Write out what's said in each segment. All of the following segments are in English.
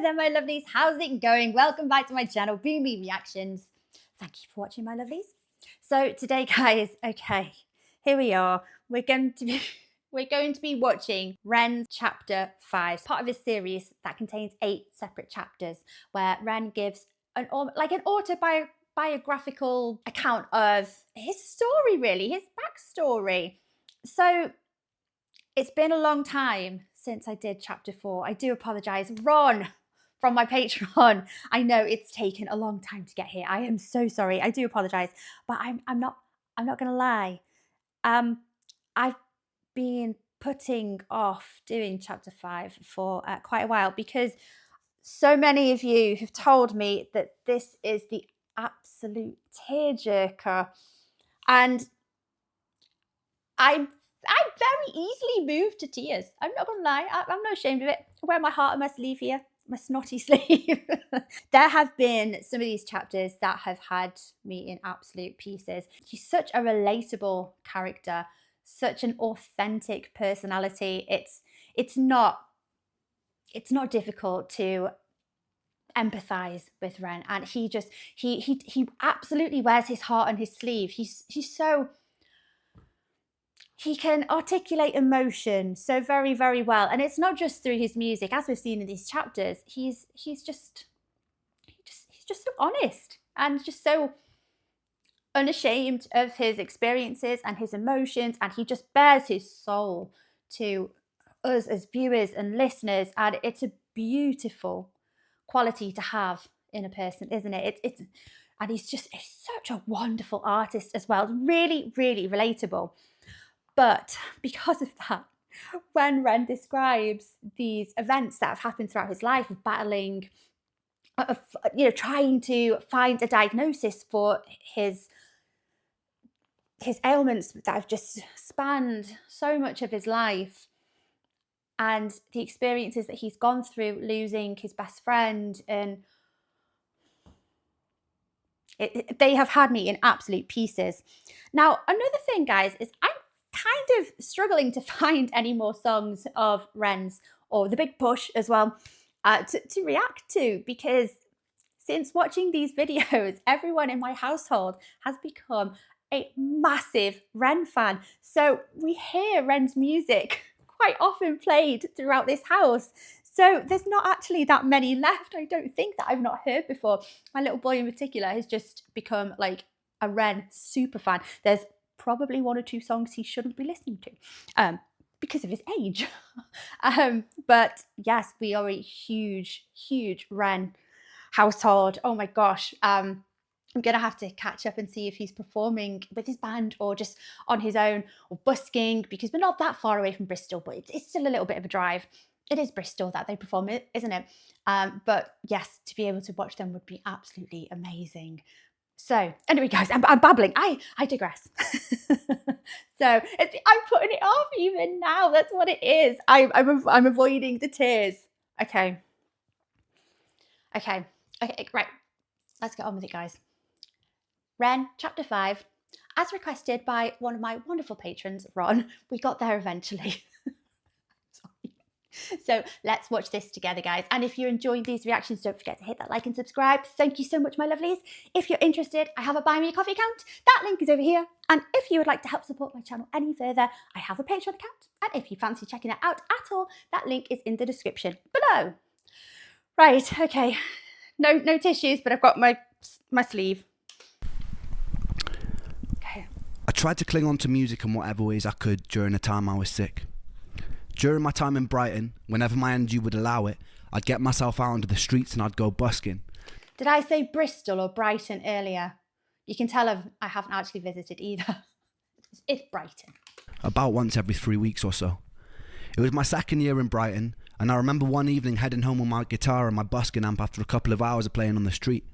Hello there, my lovelies. How's it going? Welcome back to my channel, Boomy Reactions. Thank you for watching, my lovelies. So today, guys, okay, here we are. We're going to be watching Ren's Chapter 5, part of his series that contains 8 separate chapters, where Ren gives an autobiographical account of his story, really, his backstory. So it's been a long time since I did Chapter 4. I do apologise. Ron from my Patreon. I know it's taken a long time to get here. I am so sorry. I do apologise. But I'm not gonna lie. I've been putting off doing Chapter 5 for quite a while because so many of you have told me that this is the absolute tearjerker. And I'm very easily moved to tears. I'm not gonna lie, I'm not ashamed of it. I wear my heart on my sleeve here, my snotty sleeve. There have been some of these chapters that have had me in absolute pieces. He's such a relatable character, such an authentic personality. It's not difficult to empathize with Ren, and he absolutely wears his heart on his sleeve. He can articulate emotion so very, very well. And it's not just through his music, as we've seen in these chapters. He's just so honest and just so unashamed of his experiences and his emotions. And he just bears his soul to us as viewers and listeners. And it's a beautiful quality to have in a person, isn't it? And he's such a wonderful artist as well. Really, really relatable. But because of that, when Ren describes these events that have happened throughout his life of battling, trying to find a diagnosis for his ailments that have just spanned so much of his life, and the experiences that he's gone through losing his best friend, and they have had me in absolute pieces. Now, another thing, guys, is I'm kind of struggling to find any more songs of Ren's, or The Big Push as well, to react to, because since watching these videos, everyone in my household has become a massive Ren fan. So we hear Ren's music quite often played throughout this house. So there's not actually that many left, I don't think, that I've not heard before. My little boy in particular has just become like a Ren super fan. There's probably 1 or 2 songs he shouldn't be listening to because of his age. But yes, we are a huge Ren household. Oh my gosh. I'm gonna have to catch up and see if he's performing with his band or just on his own or busking, because we're not that far away from Bristol, but it's still a little bit of a drive. It is Bristol that they perform, isn't it? But yes, to be able to watch them would be absolutely amazing. So anyway, guys, I'm babbling. I digress. So I'm putting it off even now. That's what it is. I'm avoiding the tears. Okay, right. Let's get on with it, guys. Ren, Chapter 5, as requested by one of my wonderful patrons, Ron. We got there eventually. So let's watch this together, guys. And if you're enjoying these reactions, don't forget to hit that like and subscribe. Thank you so much, my lovelies. If you're interested, I have a Buy Me a Coffee account. That link is over here. And if you would like to help support my channel any further, I have a Patreon account. And if you fancy checking it out at all, that link is in the description below. Right, okay. No tissues, but I've got my sleeve. Okay. I tried to cling on to music in whatever ways I could during the time I was sick. During my time in Brighton, whenever my energy would allow it, I'd get myself out onto the streets and I'd go busking. Did I say Bristol or Brighton earlier? You can tell I haven't actually visited either. It's Brighton. About once every 3 weeks or so. It was my second year in Brighton, and I remember one evening heading home with my guitar and my busking amp after a couple of hours of playing on the street.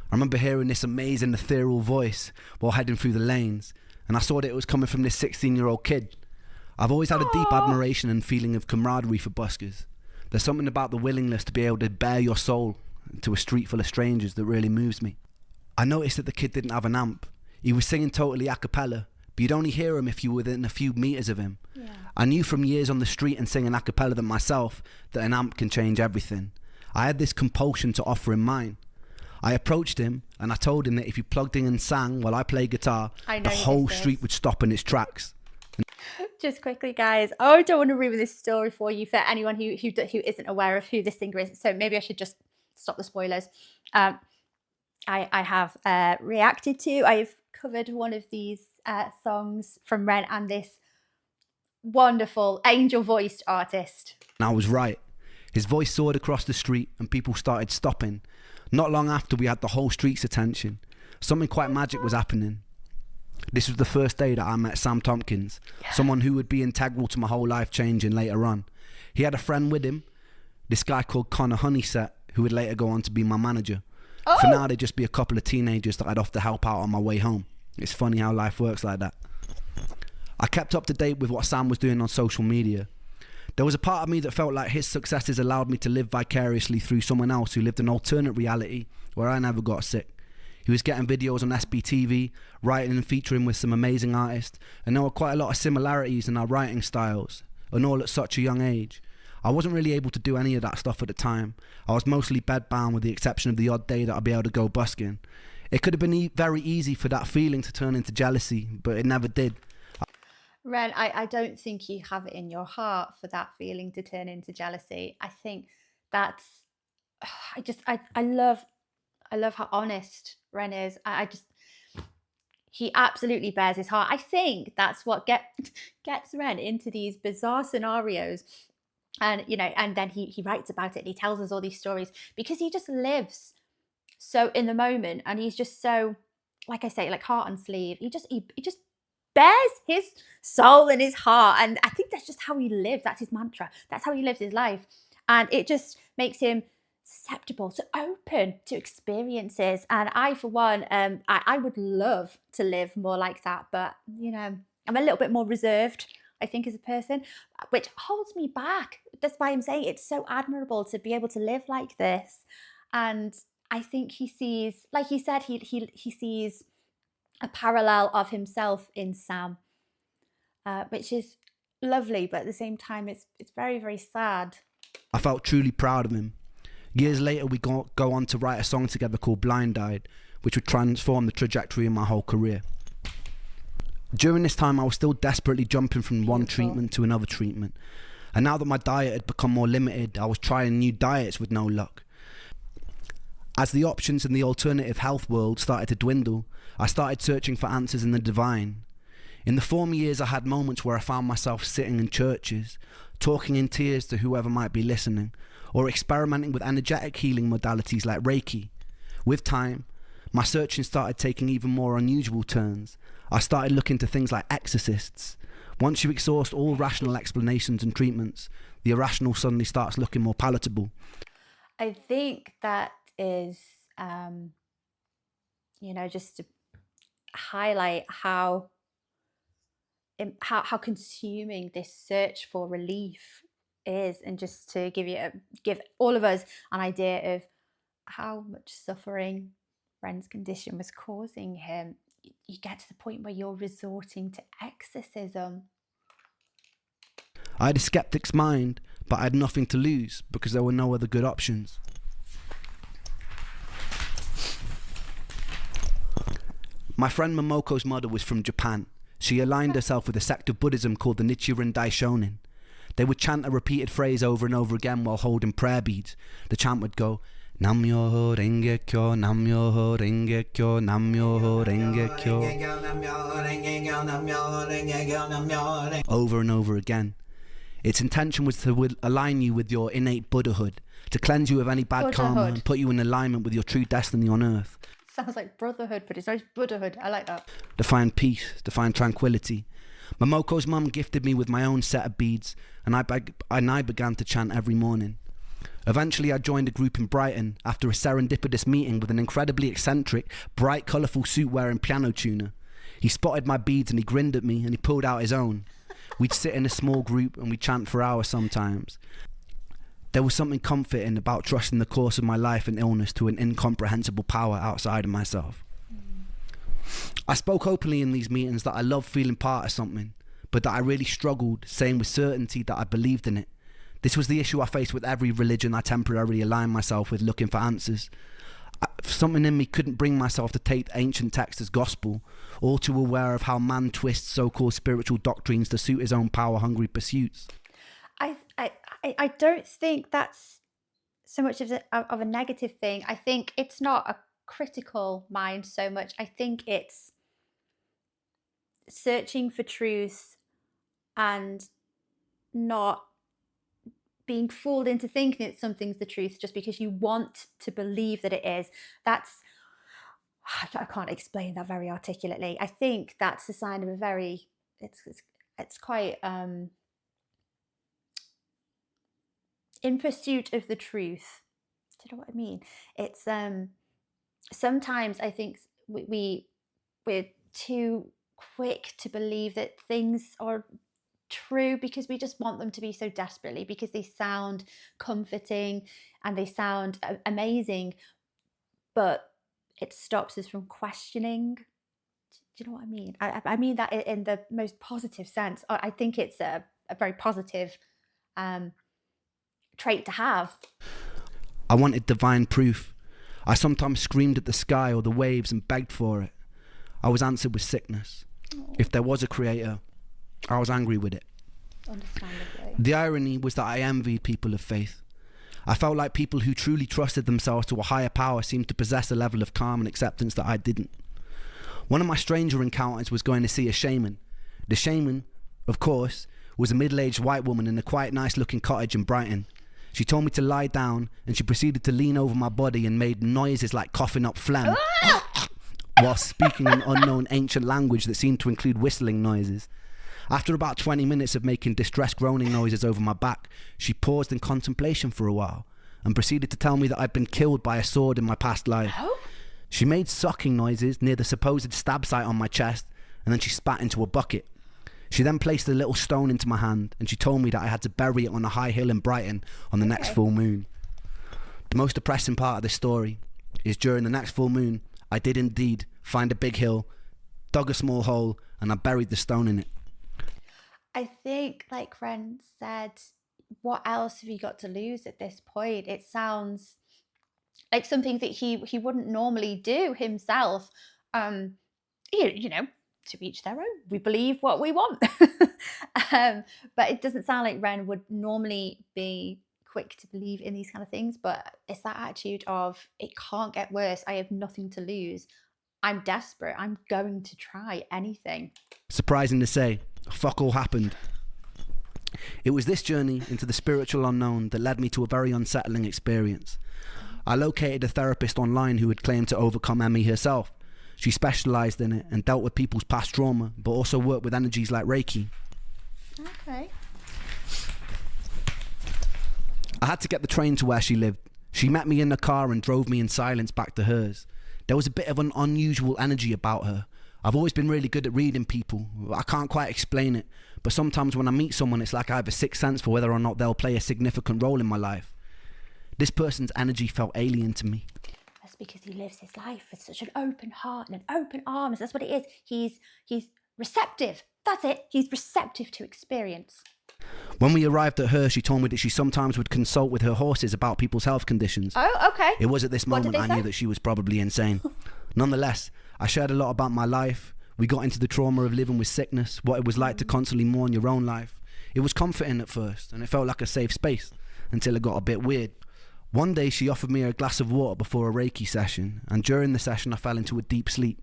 I remember hearing this amazing ethereal voice while heading through the lanes, and I saw that it was coming from this 16-year-old kid. I've always had a deep admiration and feeling of camaraderie for buskers. There's something about the willingness to be able to bare your soul to a street full of strangers that really moves me. I noticed that the kid didn't have an amp. He was singing totally a cappella, but you'd only hear him if you were within a few meters of him. Yeah. I knew from years on the street and singing a cappella that myself that an amp can change everything. I had this compulsion to offer him mine. I approached him and I told him that if he plugged in and sang while I played guitar, the whole street would stop in its tracks. Just quickly, guys, I don't want to ruin this story for you for anyone who isn't aware of who this singer is. So maybe I should just stop the spoilers. I have reacted to, I've covered one of these songs from Ren and this wonderful angel-voiced artist. And I was right. His voice soared across the street and people started stopping. Not long after, we had the whole street's attention. Something quite magic was happening. This was the first day that I met Sam Tomkins, someone who would be integral to my whole life changing later on. He had a friend with him, this guy called Connor Honeyset, who would later go on to be my manager. For now, they'd just be a couple of teenagers that I'd have to help out on my way home. It's funny how life works like that. I kept up to date with what Sam was doing on social media. There was a part of me that felt like his successes allowed me to live vicariously through someone else who lived an alternate reality where I never got sick. He was getting videos on SBTV, writing and featuring with some amazing artists, and there were quite a lot of similarities in our writing styles, and all at such a young age. I wasn't really able to do any of that stuff at the time. I was mostly bedbound with the exception of the odd day that I'd be able to go busking. It could have been very easy for that feeling to turn into jealousy, but it never did. Ren, I don't think you have it in your heart for that feeling to turn into jealousy. I think that's, I love how honest Ren is. He absolutely bears his heart. I think that's what gets Ren into these bizarre scenarios. And, you know, and then he writes about it and he tells us all these stories because he just lives so in the moment. And he's just so, like I say, like heart on sleeve. He just bears his soul and his heart, and I think that's just how he lives. That's his mantra. That's how he lives his life, and it just makes him susceptible, so open to experiences. And I, for one, I would love to live more like that, but you know, I'm a little bit more reserved, I think, as a person, which holds me back. That's why I'm saying it's so admirable to be able to live like this. And I think he sees, like he said, he sees a parallel of himself in Sam, which is lovely, but at the same time, it's very, very sad. I felt truly proud of him. Years later, we go on to write a song together called Blind-Eyed, which would transform the trajectory of my whole career. During this time, I was still desperately jumping from one treatment to another treatment. And now that my diet had become more limited, I was trying new diets with no luck. As the options in the alternative health world started to dwindle, I started searching for answers in the divine. In the former years, I had moments where I found myself sitting in churches, talking in tears to whoever might be listening, or experimenting with energetic healing modalities like Reiki. With time, my searching started taking even more unusual turns. I started looking to things like exorcists. Once you exhaust all rational explanations and treatments, the irrational suddenly starts looking more palatable. I think that is, you know, just to highlight how consuming this search for relief is, and just to give all of us an idea of how much suffering Ren's condition was causing him. You get to the point where you're resorting to exorcism. I had a skeptic's mind, but I had nothing to lose because there were no other good options. My friend Momoko's mother was from Japan. She aligned herself with a sect of Buddhism called the Nichiren Daishonin. They would chant a repeated phrase over and over again while holding prayer beads. The chant would go, Nam-myoho Renge-kyo, Nam-myoho Renge-kyo, Nam-myoho Renge-kyo, over and over again. Its intention was to align you with your innate Buddhahood, to cleanse you of any bad karma and put you in alignment with your true destiny on earth. Sounds like brotherhood, but it's not Buddhahood. I like that. To find peace, to find tranquility. Momoko's mum gifted me with my own set of beads, and I began to chant every morning. Eventually, I joined a group in Brighton after a serendipitous meeting with an incredibly eccentric, bright, colourful suit-wearing piano tuner. He spotted my beads and he grinned at me and he pulled out his own. We'd sit in a small group and we'd chant for hours sometimes. There was something comforting about trusting the course of my life and illness to an incomprehensible power outside of myself. I spoke openly in these meetings that I loved feeling part of something, but that I really struggled saying with certainty that I believed in it. This was the issue I faced with every religion I temporarily aligned myself with, looking for answers. Something in me couldn't bring myself to take ancient texts as gospel, all too aware of how man twists so-called spiritual doctrines to suit his own power-hungry pursuits. I don't think that's so much of a negative thing. I think it's not a critical mind so much. I think it's searching for truth and not being fooled into thinking that something's the truth just because you want to believe that it is. That's, I can't explain that very articulately. I think that's a sign of a very, it's quite in pursuit of the truth. Do you know what I mean? It's sometimes I think we're too quick to believe that things are true because we just want them to be so desperately, because they sound comforting and they sound amazing, but it stops us from questioning. Do you know what I mean? I mean that in the most positive sense. I think it's a very positive trait to have. I wanted divine proof. I sometimes screamed at the sky or the waves and begged for it. I was answered with sickness. If there was a creator, I was angry with it. Understandably. The irony was that I envied people of faith. I felt like people who truly trusted themselves to a higher power seemed to possess a level of calm and acceptance that I didn't. One of my stranger encounters was going to see a shaman. The shaman, of course, was a middle-aged white woman in a quite nice-looking cottage in Brighton. She told me to lie down, and she proceeded to lean over my body and made noises like coughing up phlegm while speaking an unknown ancient language that seemed to include whistling noises. After about 20 minutes of making distressed groaning noises over my back, she paused in contemplation for a while and proceeded to tell me that I'd been killed by a sword in my past life. Oh? She made sucking noises near the supposed stab site on my chest, and then she spat into a bucket. She then placed a little stone into my hand, and she told me that I had to bury it on a high hill in Brighton on the next full moon. The most depressing part of this story is during the next full moon, I did indeed find a big hill, dug a small hole, and I buried the stone in it. I think, like Ren said, what else have you got to lose at this point? It sounds like something that he wouldn't normally do himself. You know, to each their own. We believe what we want. But it doesn't sound like Ren would normally be quick to believe in these kind of things. But it's that attitude of, it can't get worse. I have nothing to lose. I'm desperate. I'm going to try anything. Surprising to say, fuck all happened. It was this journey into the spiritual unknown that led me to a very unsettling experience. I located a therapist online who had claimed to overcome ME herself. She specialised in it and dealt with people's past trauma, but also worked with energies like Reiki. Okay. I had to get the train to where she lived. She met me in the car and drove me in silence back to hers. There was a bit of an unusual energy about her. I've always been really good at reading people. I can't quite explain it, but sometimes when I meet someone, it's like I have a sixth sense for whether or not they'll play a significant role in my life. This person's energy felt alien to me. That's because he lives his life with such an open heart and an open arms. That's what it is. He's receptive. That's it. He's receptive to experience. When we arrived at her, she told me that she sometimes would consult with her horses about people's health conditions. Oh, okay. It was at this moment I knew that she was probably insane. Nonetheless, I shared a lot about my life. We got into the trauma of living with sickness, what it was like to constantly mourn your own life. It was comforting at first, and it felt like a safe space, until it got a bit weird. One day she offered me a glass of water before a Reiki session, and during the session I fell into a deep sleep.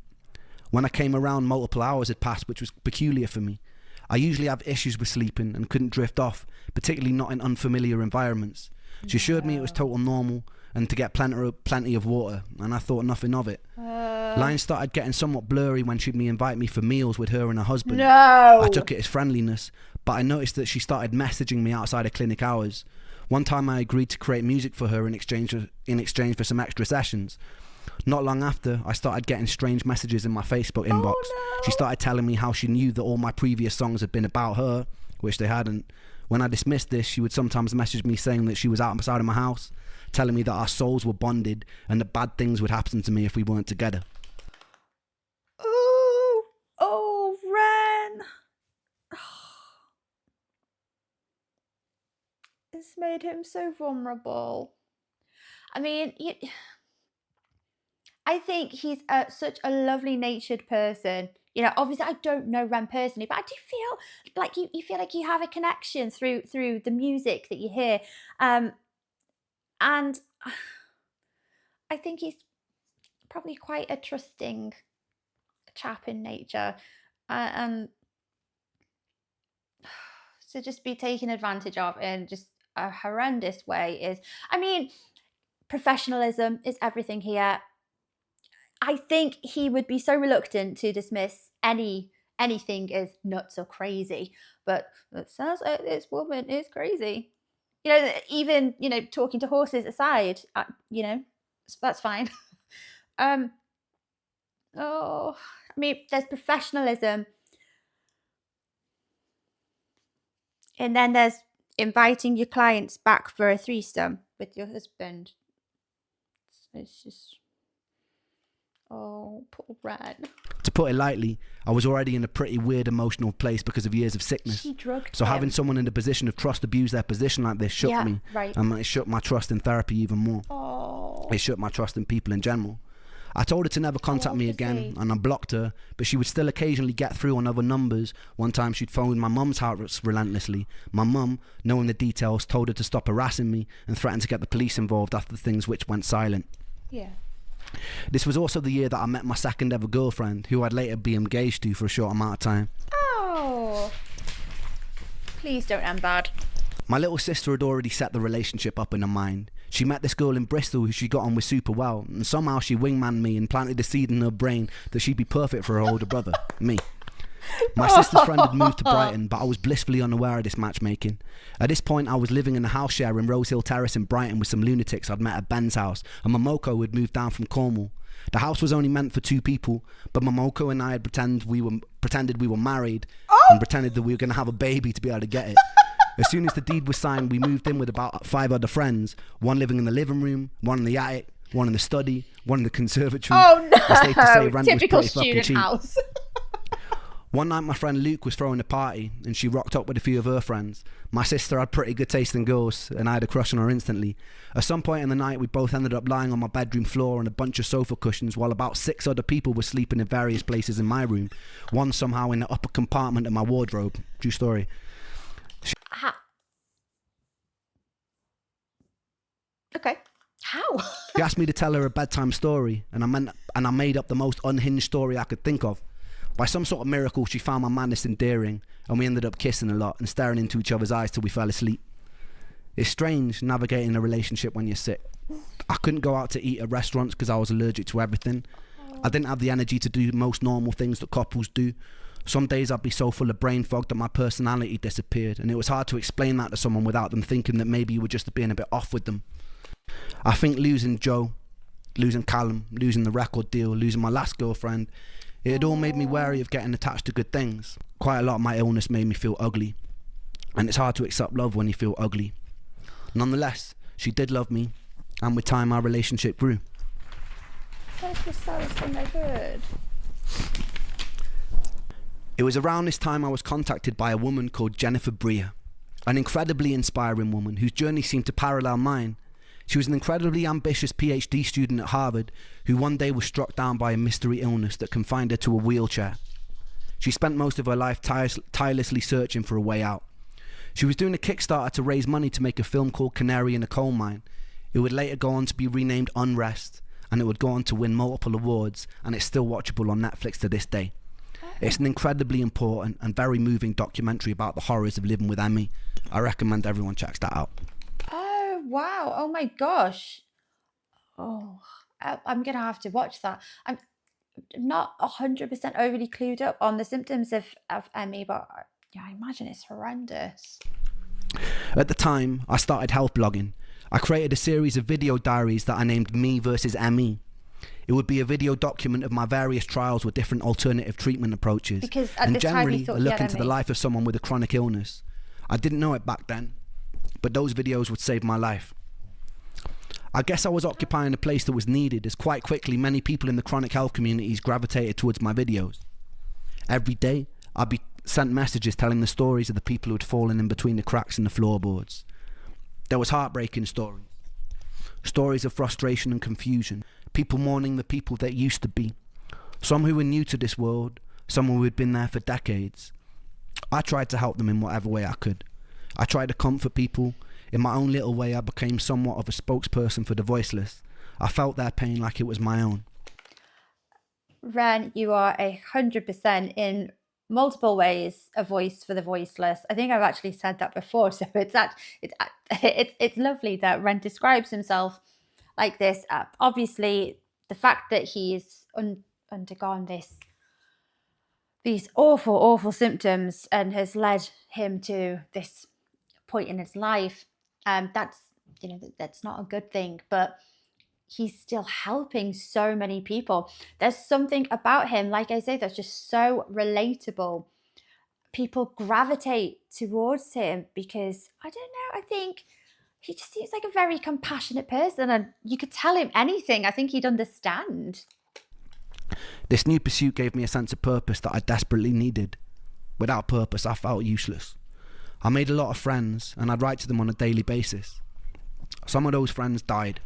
When I came around, multiple hours had passed, which was peculiar for me. I usually have issues with sleeping and couldn't drift off, particularly not in unfamiliar environments. She assured me it was total normal and to get plenty of water, and I thought nothing of it. Lines started getting somewhat blurry when she'd invite me for meals with her and her husband. No! I took it as friendliness, but I noticed that she started messaging me outside of clinic hours. One time I agreed to create music for her in exchange for some extra sessions. Not long after, I started getting strange messages in my Facebook inbox. Oh, no. She started telling me how she knew that all my previous songs had been about her, which they hadn't. When I dismissed this, she would sometimes message me saying that she was outside of my house, telling me that our souls were bonded and that bad things would happen to me if we weren't together. Oh, Ren. It's made him so vulnerable. I mean, I think he's such a lovely natured person. You know, obviously I don't know Ren personally, but I do feel like you feel like you have a connection through the music that you hear. And I think he's probably quite a trusting chap in nature. And to just be taken advantage of in just a horrendous way is, I mean, professionalism is everything here. I think he would be so reluctant to dismiss anything as nuts or crazy, but it sounds like this woman is crazy. You know, even talking to horses aside, that's fine. Oh, I mean, there's professionalism, and then there's inviting your clients back for a threesome with your husband. It's just, oh, poor Ren. To put it lightly, I was already in a pretty weird emotional place because of years of sickness. She drugged So him. having someone in a position of trust abuse their position like this shook me. Right. And it shook my trust in therapy even more. Oh. It shook my trust in people in general. I told her to never contact me again, and I blocked her, but she would still occasionally get through on other numbers. One time she'd phoned my mum's house relentlessly. My mum, knowing the details, told her to stop harassing me and threatened to get the police involved after things which went silent. Yeah. This was also the year that I met my second ever girlfriend, who I'd later be engaged to for a short amount of time. Oh. Please don't end bad. My little sister had already set the relationship up in her mind. She met this girl in Bristol who she got on with super well, and somehow she wingmanned me and planted the seed in her brain that she'd be perfect for her older brother, me. My sister's friend had moved to Brighton, but I was blissfully unaware of this matchmaking. At this point, I was living in a house share in Rose Hill Terrace in Brighton with some lunatics I'd met at Ben's house, and Momoko had moved down from Cornwall. The house was only meant for 2 people, but Momoko and I had pretended we were married and pretended that we were going to have a baby to be able to get it. As soon as the deed was signed, we moved in with about 5 other friends, one living in the living room, one in the attic, one in the study, one in the conservatory. Oh no! It's safe to say rent Typical was pretty fucking student cheap. house. One night my friend Luke was throwing a party and she rocked up with a few of her friends. My sister had pretty good taste in girls and I had a crush on her instantly. At some point in the night we both ended up lying on my bedroom floor on a bunch of sofa cushions while about 6 other people were sleeping in various places in my room. One somehow in the upper compartment of my wardrobe. True story. Okay. How? She asked me to tell her a bedtime story and I made up the most unhinged story I could think of. By some sort of miracle, she found my madness endearing, and we ended up kissing a lot and staring into each other's eyes till we fell asleep. It's strange navigating a relationship when you're sick. I couldn't go out to eat at restaurants because I was allergic to everything. I didn't have the energy to do most normal things that couples do. Some days I'd be so full of brain fog that my personality disappeared, and it was hard to explain that to someone without them thinking that maybe you were just being a bit off with them. I think losing Joe, losing Callum, losing the record deal, losing my last girlfriend, it had all made me wary of getting attached to good things. Quite a lot of my illness made me feel ugly, and it's hard to accept love when you feel ugly. Nonetheless, she did love me, and with time our relationship grew. That's the saddest thing I've heard. It was around this time I was contacted by a woman called Jennifer Breer, an incredibly inspiring woman whose journey seemed to parallel mine. She was an incredibly ambitious PhD student at Harvard who one day was struck down by a mystery illness that confined her to a wheelchair. She spent most of her life tirelessly searching for a way out. She was doing a Kickstarter to raise money to make a film called Canary in a Coal Mine. It would later go on to be renamed Unrest, and it would go on to win multiple awards, and it's still watchable on Netflix to this day. It's an incredibly important and very moving documentary about the horrors of living with ME. I recommend everyone checks that out. Wow. Oh my gosh. Oh, I'm going to have to watch that. I'm not 100% overly clued up on the symptoms of ME, but yeah, I imagine it's horrendous. At the time, I started health blogging. I created a series of video diaries that I named Me versus ME. It would be a video document of my various trials with different alternative treatment approaches, because at and this time generally you thought a you look had into the ME. life of someone with a chronic illness. I didn't know it back then, but those videos would save my life. I guess I was occupying a place that was needed, as quite quickly many people in the chronic health communities gravitated towards my videos. Every day, I'd be sent messages telling the stories of the people who had fallen in between the cracks in the floorboards. There was heartbreaking stories. Stories of frustration and confusion. People mourning the people that used to be. Some who were new to this world. Some who had been there for decades. I tried to help them in whatever way I could. I tried to comfort people. In my own little way, I became somewhat of a spokesperson for the voiceless. I felt their pain like it was my own. Ren, you are 100% in multiple ways a voice for the voiceless. I think I've actually said that before, so it's lovely that Ren describes himself like this. Obviously, the fact that he's undergone these awful symptoms and has led him to this point in his life, that's not a good thing, but he's still helping so many people. There's something about him, like I say, that's just so relatable. People gravitate towards him because, I don't know, I think he just seems like a very compassionate person, and you could tell him anything. I think he'd understand. This new pursuit gave me a sense of purpose that I desperately needed. Without purpose, I felt useless. I made a lot of friends, and I'd write to them on a daily basis. Some of those friends died.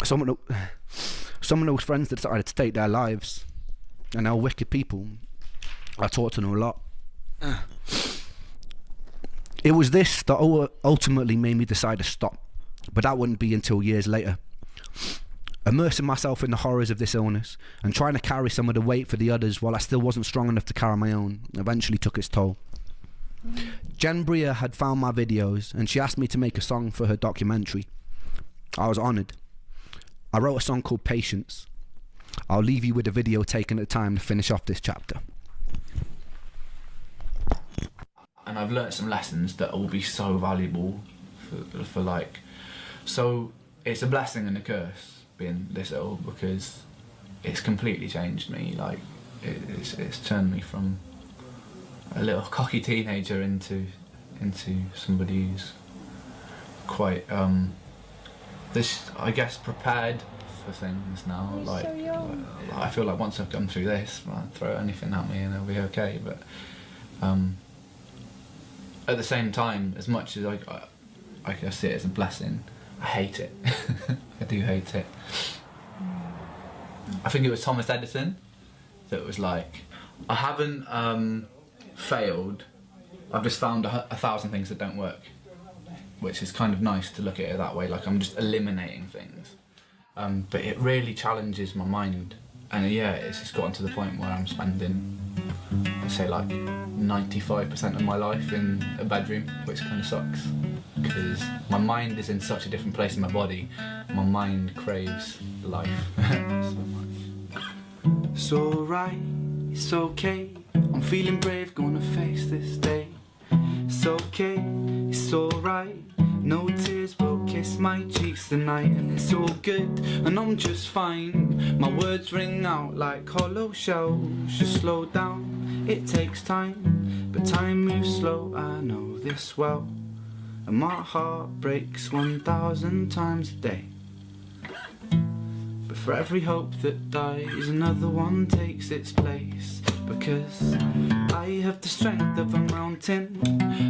Some of those friends decided to take their lives, and they were wicked people. I talked to them a lot. It was this that ultimately made me decide to stop, but that wouldn't be until years later. Immersing myself in the horrors of this illness and trying to carry some of the weight for the others while I still wasn't strong enough to carry my own eventually took its toll. Jen Bria had found my videos and she asked me to make a song for her documentary. I was honoured. I wrote a song called Patience. I'll leave you with a video taken at a time to finish off this chapter. And I've learnt some lessons that will be so valuable for like, so it's a blessing and a curse being this ill, because it's completely changed me. Like it's turned me from a little cocky teenager into somebody who's quite this, I guess, prepared for things now. You're like, so young. I feel like once I've gone through this, I'll throw anything at me and it'll be okay. But at the same time, as much as I see it as a blessing, I hate it. I do hate it. I think it was Thomas Edison that was like, I haven't failed, I've just found 1,000 things that don't work, which is kind of nice to look at it that way, like I'm just eliminating things. But it really challenges my mind, and yeah, it's just gotten to the point where I'm spending, I'd say, like 95% of my life in a bedroom, which kind of sucks, because my mind is in such a different place in my body. My mind craves life so much. It's alright, it's okay, I'm feeling brave, gonna face this day. It's okay, it's alright, no tears will kiss my cheeks tonight, and it's all good, and I'm just fine. My words ring out like hollow shells. Just slow down, it takes time, but time moves slow, I know this well. And my heart breaks 1,000 times a day. But for every hope that dies, another one takes its place. Because I have the strength of a mountain,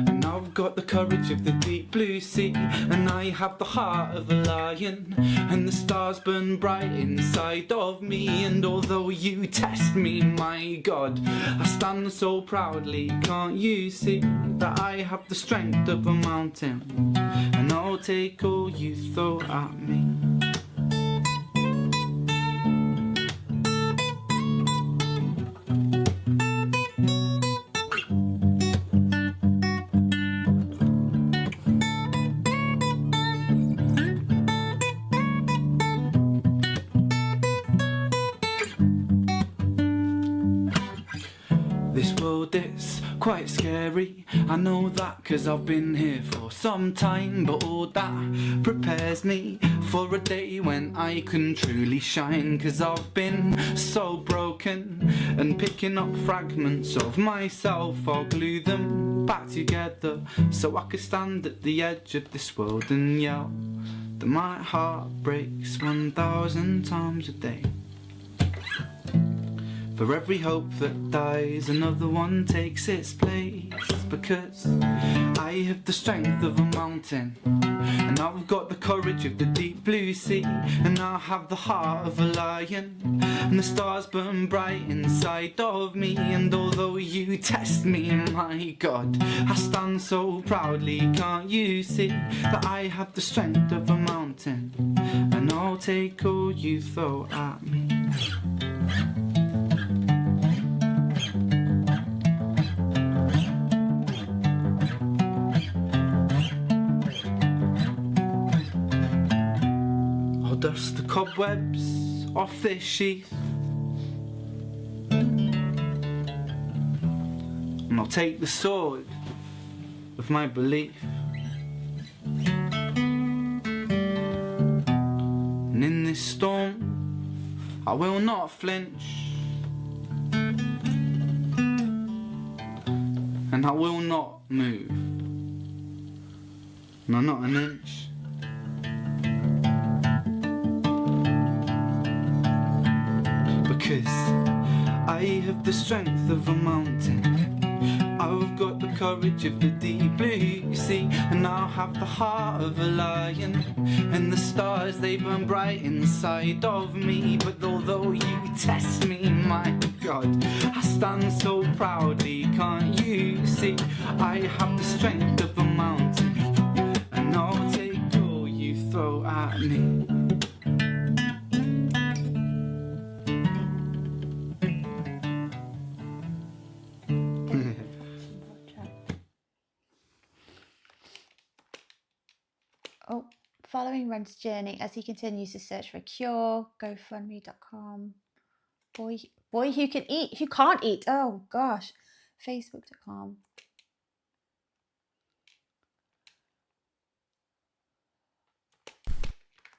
and I've got the courage of the deep blue sea, and I have the heart of a lion, and the stars burn bright inside of me. And although you test me, my God, I stand so proudly. Can't you see that I have the strength of a mountain, and I'll take all you throw at me. This world is quite scary, I know that, cause I've been here for some time. But all that prepares me for a day when I can truly shine. Cause I've been so broken, and picking up fragments of myself, I'll glue them back together, so I can stand at the edge of this world and yell that my heart breaks 1,000 times a day. For every hope that dies, another one takes its place. Because I have the strength of a mountain, and I've got the courage of the deep blue sea, and I have the heart of a lion, and the stars burn bright inside of me. And although you test me, my God, I stand so proudly. Can't you see that I have the strength of a mountain, and I'll take all you throw at me. Dust the cobwebs off this sheath, and I'll take the sword of my belief, and in this storm I will not flinch, and I will not move, no, not an inch. Because I have the strength of a mountain, I've got the courage of the deep blue sea, and I'll have the heart of a lion, and the stars they burn bright inside of me. But although you test me, my God, I stand so proudly. Can't you see I have the strength of a mountain, and I'll take all you throw at me. Oh, following Ren's journey as he continues to search for a cure. GoFundMe.com. Boy who can eat, who can't eat. Oh gosh. Facebook.com.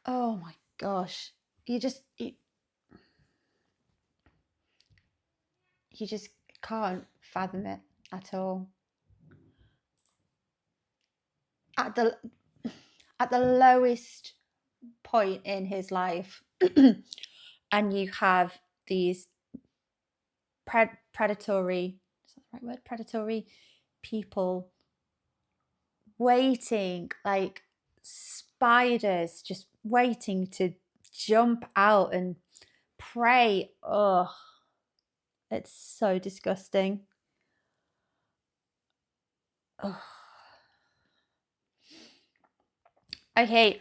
Oh my gosh. You just can't fathom it at all. At the lowest point in his life, and you have these predatory, is that the right word? Predatory people waiting like spiders, just waiting to jump out and prey. Oh, it's so disgusting. Oh. Okay,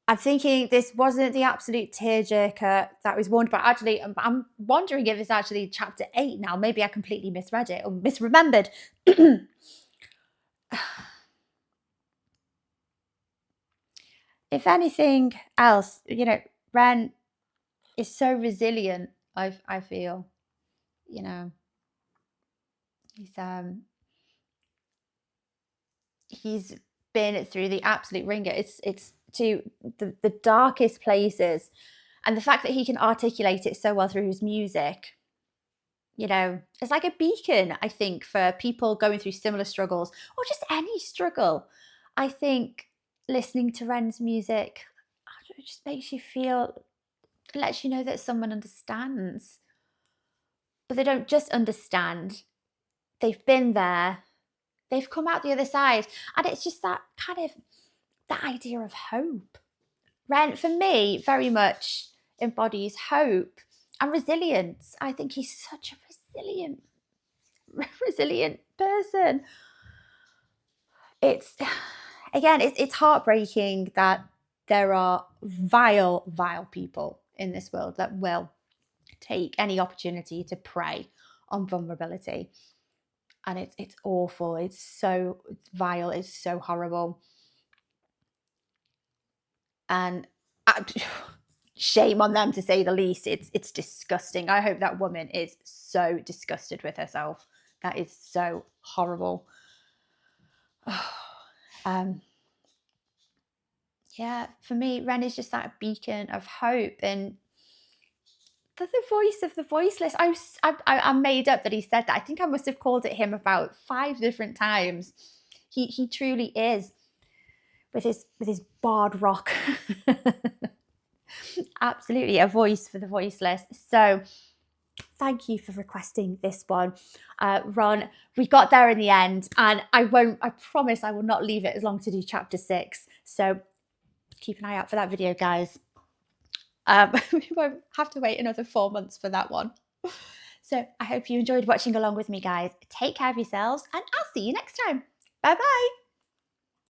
I'm thinking this wasn't the absolute tearjerker that was warned, but actually I'm wondering if it's actually chapter 8 now. Maybe I completely misread it or misremembered. If anything else, you know, Ren is so resilient. I feel, you know, he's been through the absolute ringer. It's to the darkest places, and the fact that he can articulate it so well through his music, you know, it's like a beacon, I think, for people going through similar struggles or just any struggle. I think listening to Ren's music, it just makes you feel, it lets you know that someone understands. But they don't just understand, they've been there, they've come out the other side. And it's just that kind of, that idea of hope. Ren, for me, very much embodies hope and resilience. I think he's such a resilient person. It's heartbreaking that there are vile people in this world that will take any opportunity to prey on vulnerability. And it's awful. It's so vile. It's so horrible. And shame on them, to say the least. It's disgusting. I hope that woman is so disgusted with herself. That is so horrible. Yeah, for me, Ren is just that beacon of hope, and the voice of the voiceless. I made up that he said that. I think I must have called it him about 5 different times. He truly is, with his bard rock. Absolutely a voice for the voiceless. So thank you for requesting this one. Ron, we got there in the end, and I promise I will not leave it as long to do chapter 6. So keep an eye out for that video, guys. We won't have to wait another 4 months for that one. So I hope you enjoyed watching along with me, guys. Take care of yourselves, and I'll see you next time. Bye-bye.